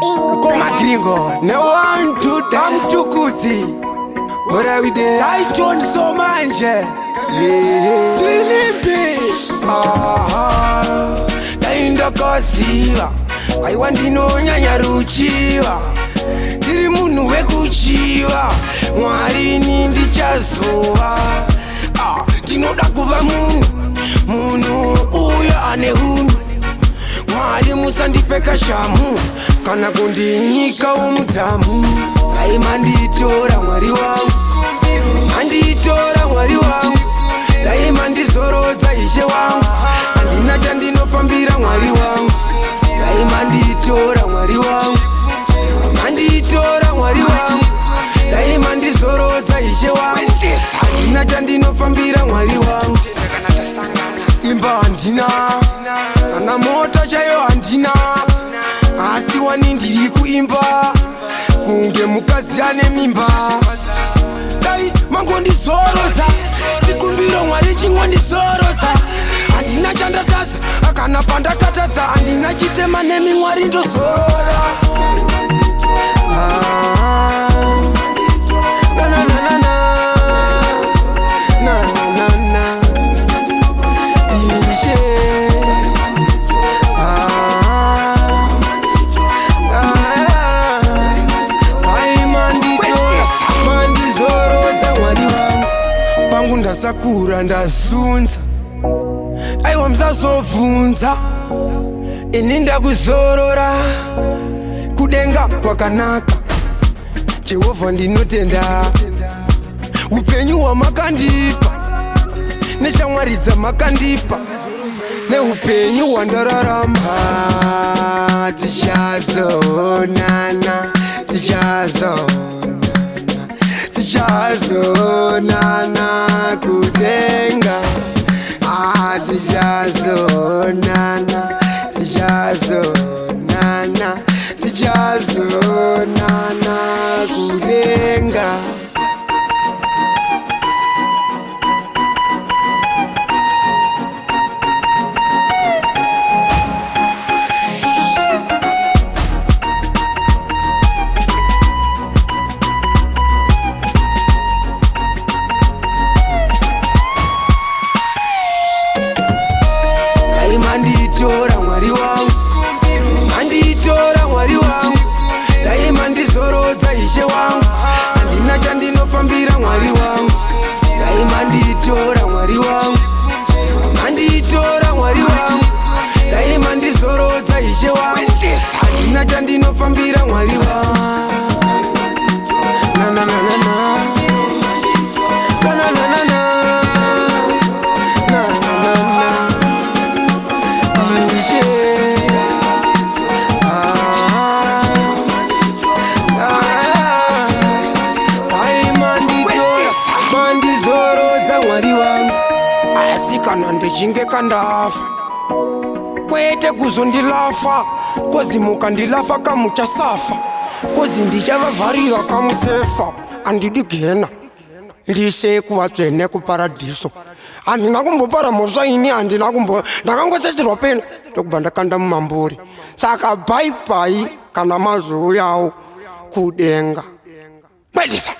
Koma gringo, no one to damn to kuti. What are we there? I told so much. Tilimpi. Dainda kosiva. I want to know nyanya ruchiva. Tiri munu wekuchiva. Mwari nindi chazuva. Tinoda kuva munu uya ane hunu. Mwari musandipeka shamu kana kundinyika umutamu. Dai manditora mwari wangu, manditora mwari wangu. Dai mandizorodza ishe wangu, andina chandinofambira mwari wangu. Dai manditora mwari wangu, manditora mwari wangu. Dai mandizorodza ishe wangu, andina chandinofambira mwari wangu. Imba handina, kana mota chayo handina, asi wani ndiri kuimba kunge mukazi ane mimba. Dai mangondizorodza, chikumbiro mwari chingondizorodza. Handina chandatadza, kana pandakatadza handina chitema nemi mwari ndozorora. Ndasakura ndazunza, aiwa msazovunza. Ini ndakuzorora, kudenga kwakanaka. Jehovha ndinotenda, upenyu hwamakandipa, neshamwari dzamakandipa, neupenyu hwandararama. Tichazonana, tichazonana kudenga. Tichazonana, tichazonana kudenga. Manditora mwari wangu, manditora mwari wangu. Dai mandizorodza ishe wangu, handina chandinofambira mwari wangu. Dai manditora mwari wangu, manditora mwari wangu. Dai mandizorodza ishe wangu, handina chandinofambira mwari wangu. Na na na na na. Na na na na na. Kana ndichinge kandafa kwete kuzondilafa, kozi mukandilafa kamuchasafa, kozi ndichavavharira kamusefa. Andidi gena ndise kuvatsvene kuparadiso. Handina kumbopara mhosva ini, ndakangosecherwa pena ndokubva ndakanda mumamburi. Saka bhai kana mazouyawo kudenga. Kwedisa.